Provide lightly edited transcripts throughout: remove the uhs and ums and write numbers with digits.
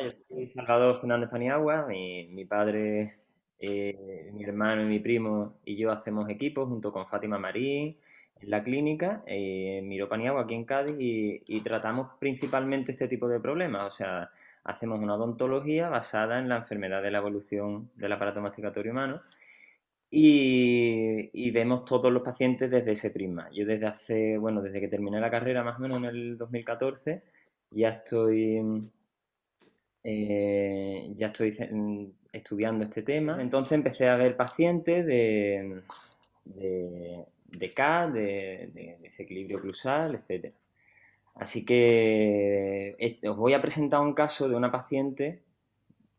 Yo soy Salvador Fernández Paniagua, mi padre, mi hermano y mi primo y yo hacemos equipo junto con Fátima Marín en la clínica, Miró Paniagua aquí en Cádiz y tratamos principalmente este tipo de problemas, o sea, hacemos una odontología basada en la enfermedad de la evolución del aparato masticatorio humano y vemos todos los pacientes desde ese prisma. Yo desde hace, bueno, desde que terminé la carrera más o menos en el 2014 ya estoy estudiando este tema. Entonces empecé a ver pacientes de CAD, de desequilibrio oclusal, etcétera. Así que os voy a presentar un caso de una paciente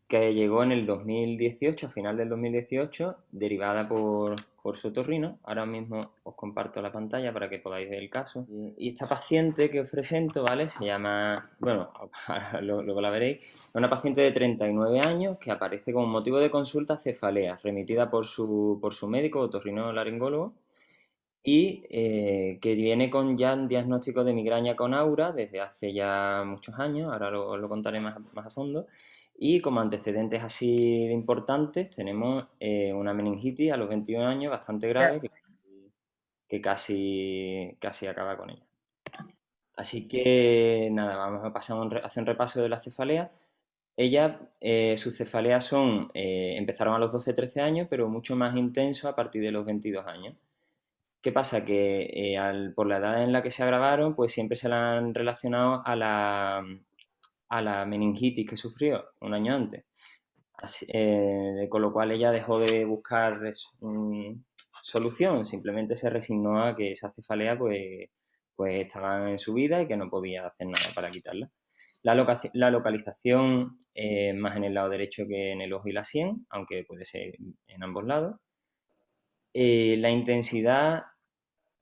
que llegó en el 2018, a final del 2018, derivada por su otorrino. Ahora mismo os comparto la pantalla para que podáis ver el caso. Y esta paciente que os presento, ¿vale? Se llama, bueno, luego la veréis, es una paciente de 39 años que aparece como motivo de consulta cefalea, remitida por su médico, otorrinolaringólogo, y que viene con ya un diagnóstico de migraña con aura desde hace ya muchos años, ahora lo contaré más a fondo, y como antecedentes así importantes tenemos una meningitis a los 21 años bastante grave que casi acaba con ella. Así que nada, vamos a pasar a hacer un repaso de la cefalea. Sus cefaleas empezaron a los 12-13 años, pero mucho más intenso a partir de los 22 años. ¿Qué pasa? Que por la edad en la que se agravaron, pues siempre se la han relacionado a la meningitis que sufrió un año antes. Con lo cual ella dejó de buscar solución, simplemente se resignó a que esa cefalea pues estaba en su vida y que no podía hacer nada para quitarla. La localización más en el lado derecho que en el ojo y la sien, aunque puede ser en ambos lados. La intensidad,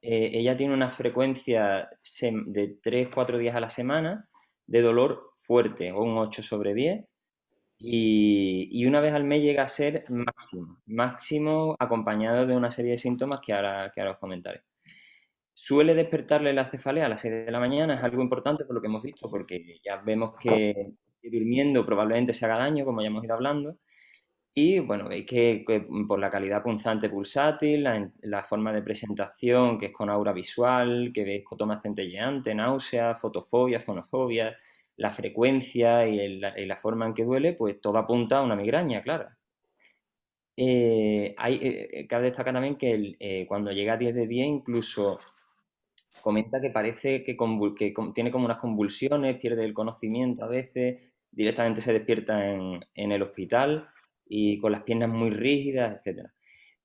ella tiene una frecuencia de 3-4 días a la semana de dolor fuerte, o un 8/10, y una vez al mes llega a ser máximo acompañado de una serie de síntomas que ahora os comentaré. Suele despertarle la cefalea a las 6 de la mañana, es algo importante por lo que hemos visto, porque ya vemos que durmiendo probablemente se haga daño, como ya hemos ido hablando, y bueno, veis que por la calidad punzante pulsátil, la forma de presentación, que es con aura visual, que veis cotomas centelleantes, náusea, fotofobia, fonofobia, la frecuencia y la forma en que duele, pues todo apunta a una migraña, claro. Cabe destacar también que cuando llega a 10 de 10 incluso comenta que parece que tiene como unas convulsiones, pierde el conocimiento a veces, directamente se despierta en el hospital y con las piernas muy rígidas, etcétera.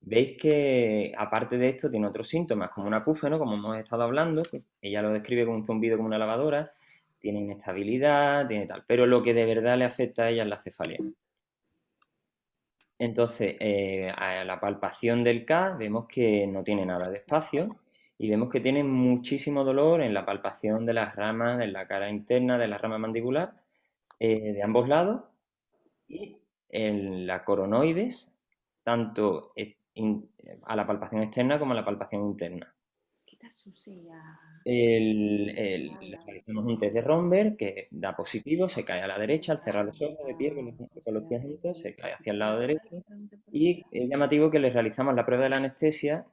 Veis que aparte de esto tiene otros síntomas, como un acúfeno, como hemos estado hablando, que ella lo describe como un zumbido como una lavadora, tiene inestabilidad, tiene tal, pero lo que de verdad le afecta a ella es la cefalea. Entonces, a la palpación del K vemos que no tiene nada de espacio y vemos que tiene muchísimo dolor en la palpación de las ramas, en la cara interna de la rama mandibular, de ambos lados, y en la coronoides, tanto a la palpación externa como a la palpación interna. Kita sucia. Le realizamos un test de Romberg que da positivo, se cae a la derecha, al cerrar los ojos de pie con los pies juntos, se cae hacia el lado derecho. Y es llamativo que le realizamos la prueba de la anestesia,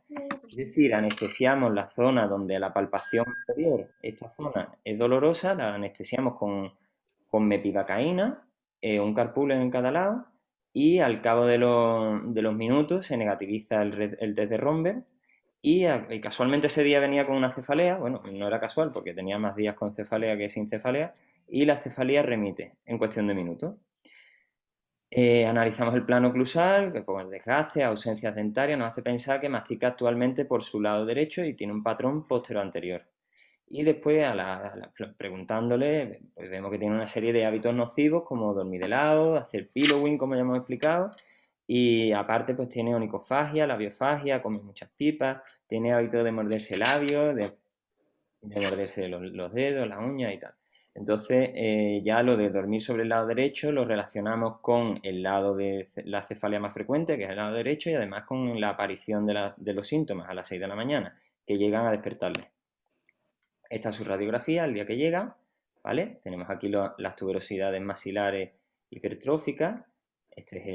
es decir, anestesiamos la zona donde la palpación inferior, esta zona es dolorosa, la anestesiamos con mepivacaína, un carpul en cada lado, y al cabo de los minutos se negativiza el test de Romberg y casualmente ese día venía con una cefalea, bueno, no era casual porque tenía más días con cefalea que sin cefalea, y la cefalea remite en cuestión de minutos. Analizamos el plano oclusal, que con el desgaste, ausencias dentarias, nos hace pensar que mastica actualmente por su lado derecho y tiene un patrón postero-anterior. Y después, preguntándole, pues vemos que tiene una serie de hábitos nocivos como dormir de lado, hacer pillowing, como ya hemos explicado, y aparte pues tiene onicofagia, labiofagia, come muchas pipas, tiene hábito de morderse labios, de morderse los dedos, las uñas y tal. Entonces, ya lo de dormir sobre el lado derecho lo relacionamos con el lado de la cefalea más frecuente, que es el lado derecho, y además con la aparición de los síntomas a las 6 de la mañana, que llegan a despertarle. Esta es su radiografía el día que llega, ¿vale? Tenemos aquí las tuberosidades maxilares hipertrófica. Este es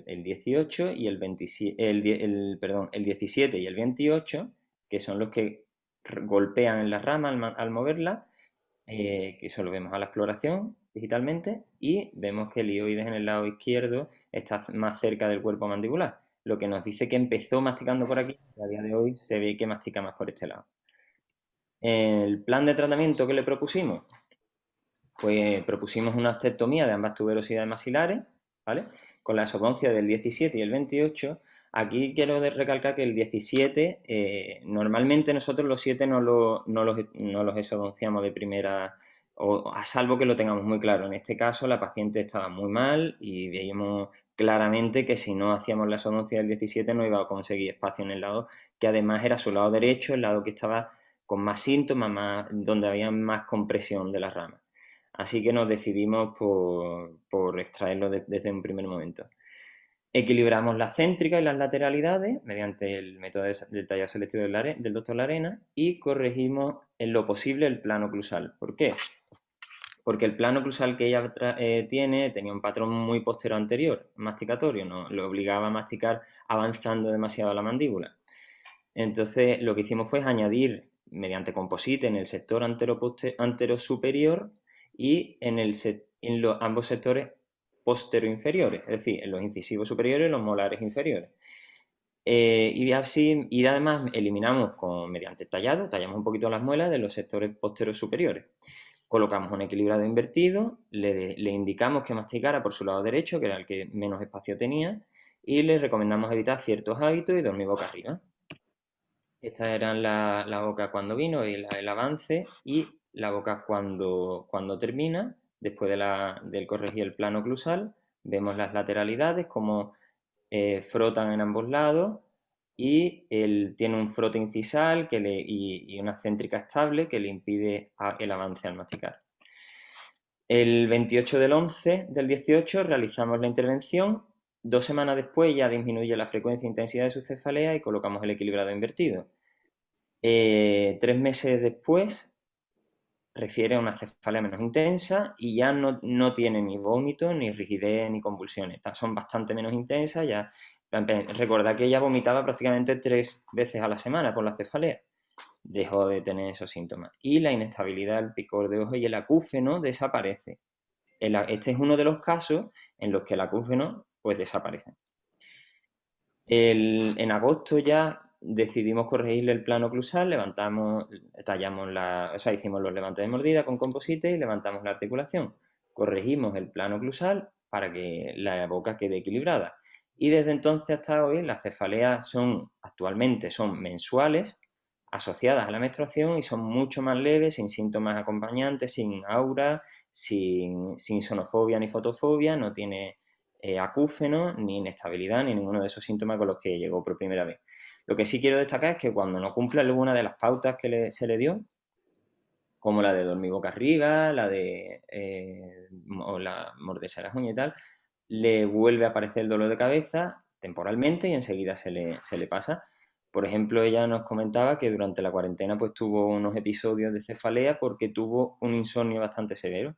el 18 y el 27, perdón, el 17 y el 28, que son los que golpean en la rama al moverla, que eso lo vemos a la exploración digitalmente, y vemos que el hioides en el lado izquierdo está más cerca del cuerpo mandibular, lo que nos dice que empezó masticando por aquí y a día de hoy se ve que mastica más por este lado. El plan de tratamiento que le propusimos, pues propusimos una ostectomía de ambas tuberosidades maxilares, ¿vale? Con la esodoncia del 17 y el 28. Aquí quiero recalcar que el 17, normalmente nosotros los 7 no los esodonciamos de primera, o a salvo que lo tengamos muy claro. En este caso la paciente estaba muy mal y veíamos claramente que si no hacíamos la esodoncia del 17 no iba a conseguir espacio en el lado, que además era su lado derecho, el lado que estaba con más síntomas, donde había más compresión de la rama. Así que nos decidimos por extraerlo desde un primer momento. Equilibramos la céntrica y las lateralidades mediante el método del tallado selectivo del doctor Larena y corregimos en lo posible el plano oclusal. ¿Por qué? Porque el plano oclusal que ella tenía un patrón muy postero anterior, masticatorio, ¿no? Lo obligaba a masticar avanzando demasiado la mandíbula. Entonces lo que hicimos fue añadir mediante composite en el sector antero superior y en ambos sectores postero-inferiores, es decir, en los incisivos superiores y los molares inferiores. Y además eliminamos mediante tallamos un poquito las muelas de los sectores posteros superiores. Colocamos un equilibrado invertido, le indicamos que masticara por su lado derecho, que era el que menos espacio tenía, y le recomendamos evitar ciertos hábitos y dormir boca arriba. Estas eran la boca cuando vino y el avance, y la boca cuando termina, después del corregir el plano oclusal. Vemos las lateralidades, como frotan en ambos lados, y tiene un frote incisal y una céntrica estable que le impide el avance al masticar. El 28 del 11 del 18 realizamos la intervención. 2 semanas después ya disminuye la frecuencia e intensidad de su cefalea y colocamos el equilibrado invertido. 3 meses después refiere a una cefalea menos intensa y ya no tiene ni vómito, ni rigidez, ni convulsiones. Estas son bastante menos intensas. Ya, recordad que ella vomitaba prácticamente 3 veces a la semana por la cefalea. Dejó de tener esos síntomas. Y la inestabilidad, el picor de ojo y el acúfeno desaparece. Este es uno de los casos en los que el acúfeno pues desaparece. En agosto ya decidimos corregirle el plano oclusal, hicimos los levantes de mordida con composite y levantamos la articulación. Corregimos el plano oclusal para que la boca quede equilibrada. Y desde entonces hasta hoy las cefaleas actualmente son mensuales, asociadas a la menstruación, y son mucho más leves, sin síntomas acompañantes, sin aura, sin sonofobia ni fotofobia, no tiene acúfeno, ni inestabilidad, ni ninguno de esos síntomas con los que llegó por primera vez. Lo que sí quiero destacar es que cuando no cumple alguna de las pautas que se le dio, como la de dormir boca arriba, o la morderse las uñas y tal, le vuelve a aparecer el dolor de cabeza temporalmente y enseguida se le pasa. Por ejemplo, ella nos comentaba que durante la cuarentena pues tuvo unos episodios de cefalea porque tuvo un insomnio bastante severo.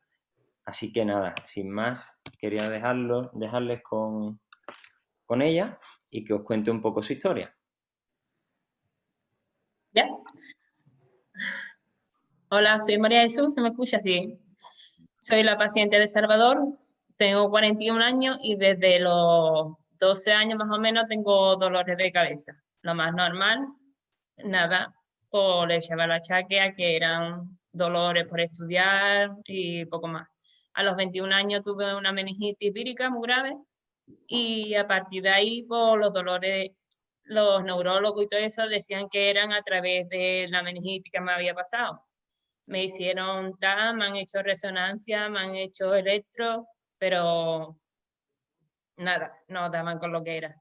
Así que nada, sin más, quería dejarles con ella y que os cuente un poco su historia. ¿Ya? Hola, soy María Jesús, ¿se me escucha? Sí. Soy la paciente de Salvador, tengo 41 años y desde los 12 años más o menos tengo dolores de cabeza. Lo más normal, nada, por le echaba la chaquea, que eran dolores por estudiar y poco más. A los 21 años tuve una meningitis vírica muy grave y a partir de ahí, por los dolores, los neurólogos y todo eso decían que eran a través de la meningitis que me había pasado. Me hicieron TAM, me han hecho resonancia, me han hecho electro, pero nada, no daban con lo que era.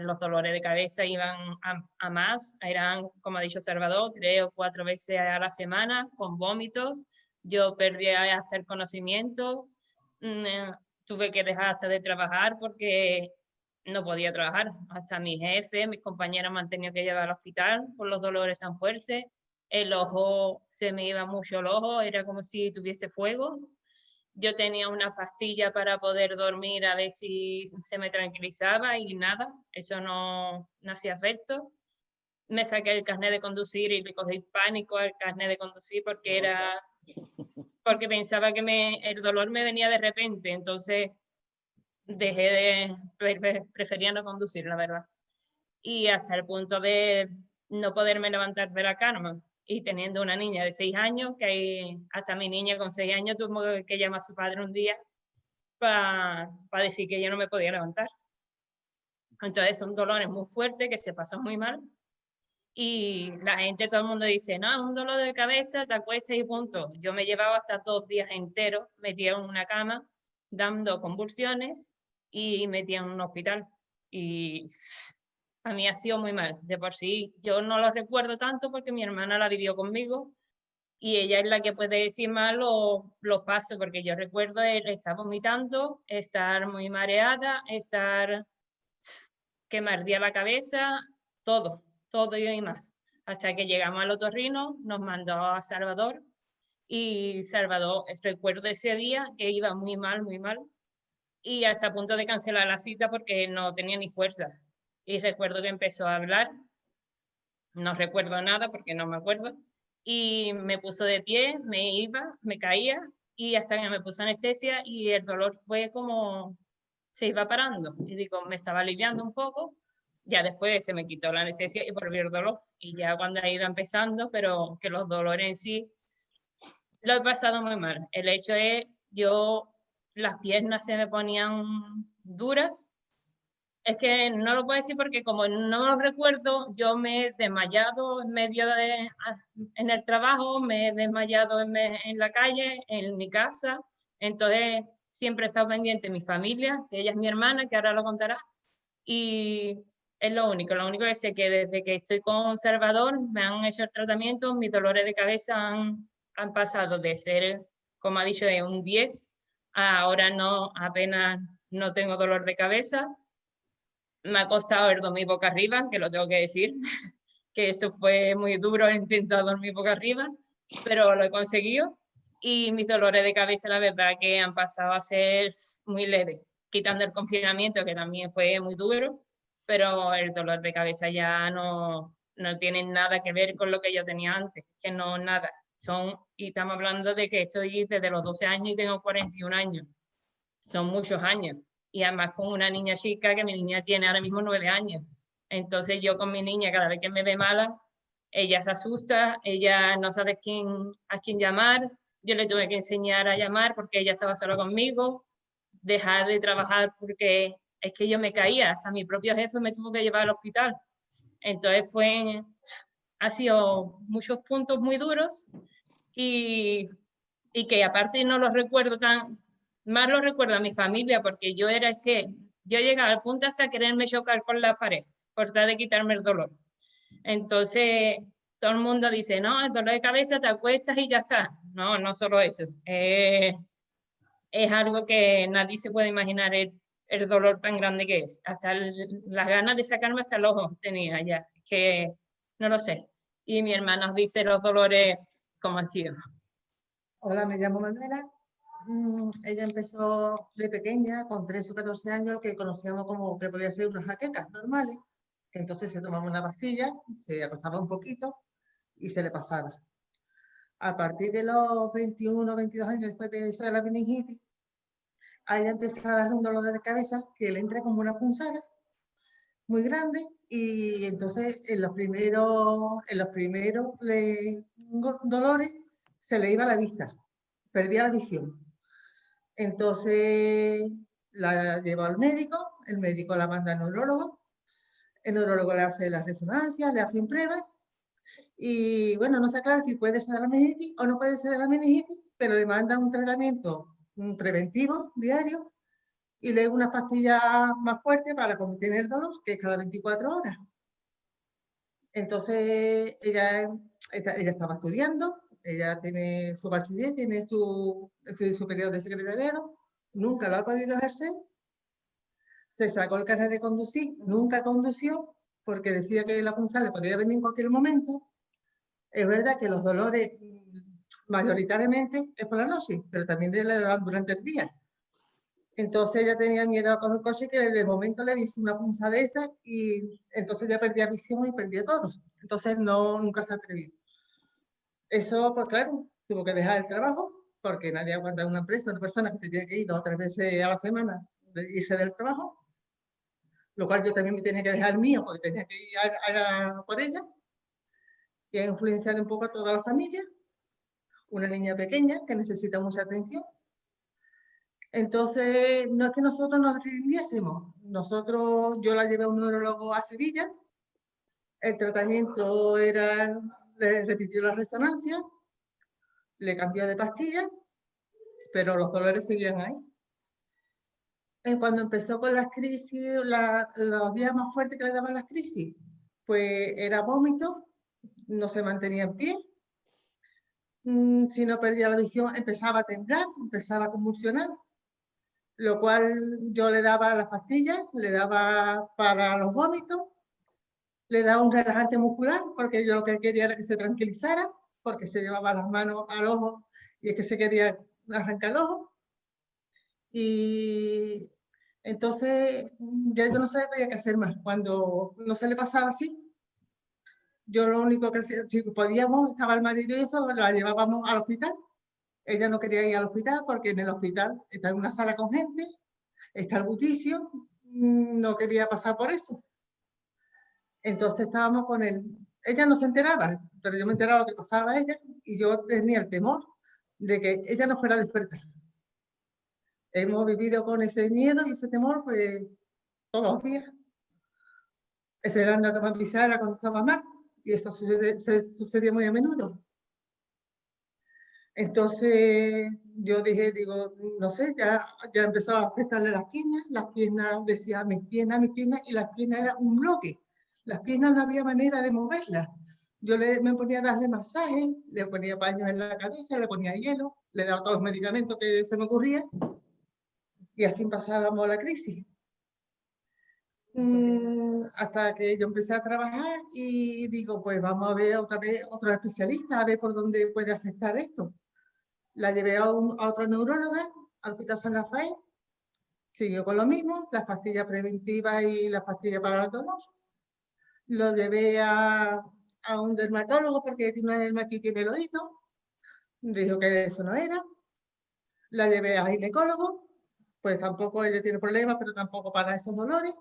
Los dolores de cabeza iban a más, eran, como ha dicho Salvador, 3 o 4 veces a la semana, con vómitos. Yo perdí hasta el conocimiento, tuve que dejar hasta de trabajar porque no podía trabajar. Hasta mi jefe, mis compañeros me han tenido que llevar al hospital por los dolores tan fuertes. El ojo, se me iba mucho el ojo, era como si tuviese fuego. Yo tenía una pastilla para poder dormir a ver si se me tranquilizaba y nada, eso no hacía efecto. Me saqué el carnet de conducir y le cogí pánico al carnet de conducir porque pensaba que el dolor me venía de repente, entonces prefería no conducir, la verdad. Y hasta el punto de no poderme levantar de la cama. Y teniendo una niña de 6 años, hasta mi niña con 6 años tuvo que llamar a su padre un día para decir que yo no me podía levantar. Entonces son dolores muy fuertes que se pasan muy mal. Y la gente, todo el mundo dice, no, un dolor de cabeza, te acuestas y punto. Yo me llevaba hasta 2 días enteros metida en una cama, dando convulsiones y metida en un hospital. Y a mí ha sido muy mal. De por sí, yo no lo recuerdo tanto porque mi hermana la vivió conmigo y ella es la que puede decir más los pasos, porque yo recuerdo el estar vomitando, estar muy mareada, estar que me ardía la cabeza, todo y más. Hasta que llegamos al otorrino, nos mandó a Salvador y Salvador, recuerdo ese día que iba muy mal y hasta a punto de cancelar la cita porque no tenía ni fuerza. Y recuerdo que empezó a hablar, no recuerdo nada porque no me acuerdo, y me puso de pie, me caía y hasta que me puso anestesia y el dolor fue como se iba parando y digo, me estaba aliviando un poco, ya después se me quitó la anestesia y volvió el dolor y ya cuando ha ido empezando, pero que los dolores en sí lo he pasado muy mal. El hecho es, las piernas se me ponían duras. Es que no lo puedo decir porque como no lo recuerdo, yo me he desmayado en medio en el trabajo, me he desmayado en la calle, en mi casa. Entonces siempre he estado pendiente de mi familia, que ella es mi hermana, que ahora lo contará. Y es lo único que sé que desde que estoy con Salvador me han hecho el tratamiento, mis dolores de cabeza han pasado de ser, como ha dicho, de un 10 a ahora no, apenas no tengo dolor de cabeza. Me ha costado el dormir boca arriba, que lo tengo que decir, que eso fue muy duro intentar dormir boca arriba, pero lo he conseguido. Y mis dolores de cabeza, la verdad, que han pasado a ser muy leves, quitando el confinamiento, que también fue muy duro, pero el dolor de cabeza ya no tiene nada que ver con lo que yo tenía antes, que no, nada. Y estamos hablando de que estoy desde los 12 años y tengo 41 años. Son muchos años. Y además con una niña chica, que mi niña tiene ahora mismo 9 años. Entonces yo con mi niña, cada vez que me ve mala, ella se asusta, ella no sabe a quién llamar. Yo le tuve que enseñar a llamar porque ella estaba sola conmigo, dejar de trabajar porque es que yo me caía, hasta mi propio jefe me tuvo que llevar al hospital. Entonces ha sido muchos puntos muy duros y, y que aparte no los recuerdo más lo recuerdo a mi familia porque yo llegaba al punto hasta quererme chocar con la pared por tal de quitarme el dolor. Entonces, todo el mundo dice, no, el dolor de cabeza te acuestas y ya está. No, no solo eso. Es algo que nadie se puede imaginar el dolor tan grande que es. Hasta las ganas de sacarme hasta el ojo tenía ya, que no lo sé. Y mi hermana nos dice los dolores como han sido. Hola, me llamo Manuela. Ella empezó de pequeña, con 13 o 14 años, lo que conocíamos como que podía ser unas jaquecas normales. Entonces se tomaba una pastilla, se acostaba un poquito y se le pasaba. A partir de los 21 o 22 años después de eso de la meningitis, a ella empezó a darle un dolor de cabeza que le entra como una punzada muy grande y entonces en los primeros dolores se le iba la vista, perdía la visión. Entonces la llevó al médico, el médico la manda al neurólogo, el neurólogo le hace las resonancias, le hacen pruebas y bueno, no se aclara si puede ser de la meningitis o no puede ser de la meningitis, pero le manda un tratamiento preventivo diario y luego unas pastillas más fuertes para cuando tiene el dolor, que es cada 24 horas. Entonces ella estaba estudiando, ella tiene su bachiller, tiene su estudio superior de secretariado, nunca lo ha podido ejercer, se sacó el carnet de conducir, nunca condució porque decía que la punzada le podía venir en cualquier momento. Es verdad que los dolores mayoritariamente es por la noche, pero también le daban durante el día. Entonces ella tenía miedo a coger el coche, que de momento le dice una punza de esa y entonces ya perdía visión y perdía todo. Entonces nunca se atrevió. Eso, pues claro, tuvo que dejar el trabajo porque nadie aguanta una empresa, una persona que se tiene que ir 2 o 3 veces a la semana, irse del trabajo, lo cual yo también me tenía que dejar el mío porque tenía que ir por ella, y ha influenciado un poco a toda la familia. Una niña pequeña que necesita mucha atención. Entonces, no es que nosotros nos rindiésemos. Yo la llevé a un neurólogo a Sevilla. El tratamiento era, le repitió la resonancia, le cambió de pastilla, pero los dolores seguían ahí. Cuando empezó con las crisis, los días más fuertes que le daban las crisis, pues era vómito, no se mantenía en pie. Si no perdía la visión, empezaba a temblar, empezaba a convulsionar, lo cual yo le daba las pastillas, le daba para los vómitos, le daba un relajante muscular, porque yo lo que quería era que se tranquilizara, porque se llevaba las manos al ojo y es que se quería arrancar el ojo. Y entonces ya yo no sabía qué hacer más. Cuando no se le pasaba así, yo lo único que hacía, si podíamos, estaba el marido y eso, la llevábamos al hospital. Ella no quería ir al hospital porque en el hospital está en una sala con gente, está el bullicio, no quería pasar por eso. Entonces estábamos con él. Ella no se enteraba, pero yo me enteraba lo que pasaba a ella y yo tenía el temor de que ella no fuera a despertar. Hemos vivido con ese miedo y ese temor pues todos los días, esperando a que me avisara cuando estaba mal, y eso sucedía muy a menudo. Entonces yo digo, no sé, ya empezó a afectarle las piernas decía mis piernas, y las piernas era un bloque. Las piernas no había manera de moverlas. Yo me ponía a darle masaje, le ponía paños en la cabeza, le ponía hielo, le daba todos los medicamentos que se me ocurrían, y así pasábamos la crisis. Hasta que yo empecé a trabajar y digo, pues vamos a ver otra vez otro especialista, a ver por dónde puede afectar esto. La llevé a otra neuróloga, al Hospital San Rafael, siguió con lo mismo, las pastillas preventivas y las pastillas para el dolor. Lo llevé a un dermatólogo porque tiene una dermatitis en el oído, dijo que eso no era. La llevé a ginecólogo, pues tampoco ella tiene problemas, pero tampoco para esos dolores.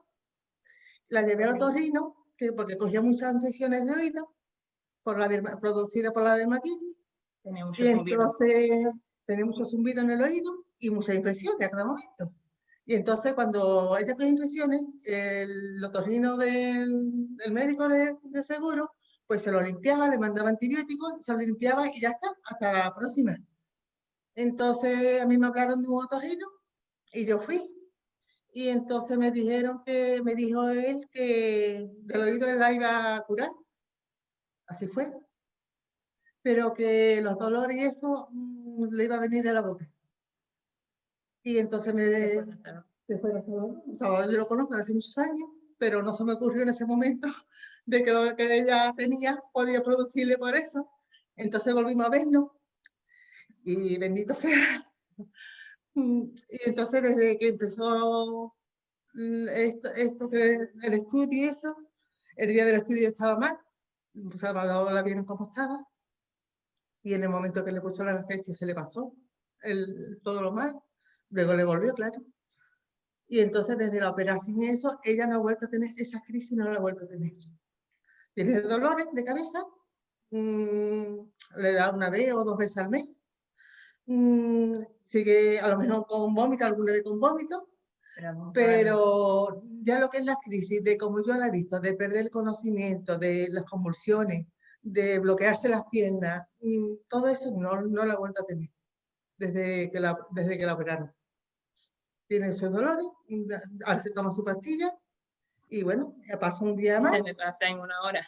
La llevé al otorrino, porque cogía muchas infecciones de oído, producida por la dermatitis. Y entonces tenía mucho zumbido en el oído y muchas infecciones a cada momento. Y entonces cuando ella cogió infecciones, el otorrino del médico de seguro, pues se lo limpiaba, le mandaba antibióticos, se lo limpiaba y ya está, hasta la próxima. Entonces a mí me hablaron de un otorrino y yo fui. Y entonces me dijo él que del oído él la iba a curar. Así fue. Pero que los dolores y eso le iba a venir de la boca. Y entonces se fue a Salvador. Salvador yo lo conozco desde hace muchos años, pero no se me ocurrió en ese momento de que lo que ella tenía podía producirle por eso. Entonces volvimos a vernos y bendito sea. Y entonces desde que empezó esto que el estudio y eso, el día del estudio estaba mal, Salvador la vieron cómo estaba, y en el momento que le puso la anestesia se le pasó todo lo mal, luego le volvió, claro. Y entonces desde la operación y eso, ella no ha vuelto a tener esa crisis, no la ha vuelto a tener. Tiene dolores de cabeza, le da 1 vez o 2 veces al mes, sigue a lo mejor con vómito, alguna vez con vómito, pero ya lo que es la crisis, de como yo la he visto, de perder el conocimiento, de las convulsiones, de bloquearse las piernas, todo eso no la he vuelto a tener desde que la operaron. Tiene sus dolores, ahora se toma su pastilla y bueno, pasa un día más. Se me pasa en 1 hora.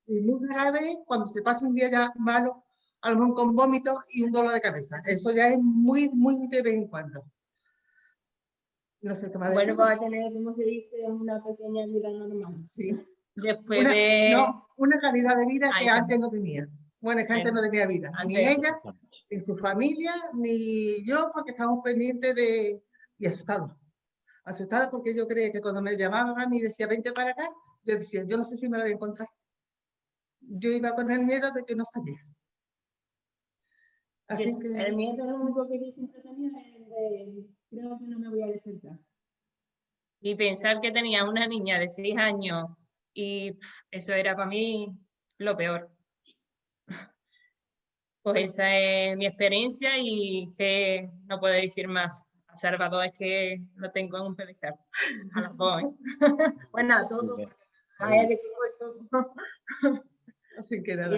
Y muy grave cuando se pasa un día ya malo, a lo mejor con vómitos y un dolor de cabeza. Eso ya es muy, muy de vez en cuando. No sé qué más decir. Bueno, va a tener, como se dice, una pequeña vida normal. Sí. Después de... una calidad de vida Ahí que está. antes no tenía. Bueno, es que antes no tenía vida. Ni Antes. ella, ni su familia, ni yo, porque estábamos pendientes de... y asustados. Asustados porque yo creía que cuando me llamaban a mí y decía, vente para acá, yo decía, yo no sé si me lo voy a encontrar. Yo iba con el miedo de que no sabía. Así que... El miedo es lo único que yo siempre tenía, es de, creo que no me voy a despertar. Y pensar que tenía una niña de 6 años y eso era para mí lo peor. Pues esa es mi experiencia y que no puedo decir más. A Salvador es que lo tengo en un pedestal. A los dos, ¿eh? Bueno, a todos. A él es que fue todo. Así que Y nada.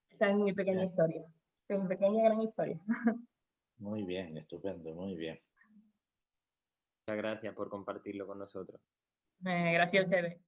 esa es mi pequeña historia. Es mi pequeña gran historia. Muy bien, estupendo, muy bien. Muchas gracias por compartirlo con nosotros. Gracias a ustedes.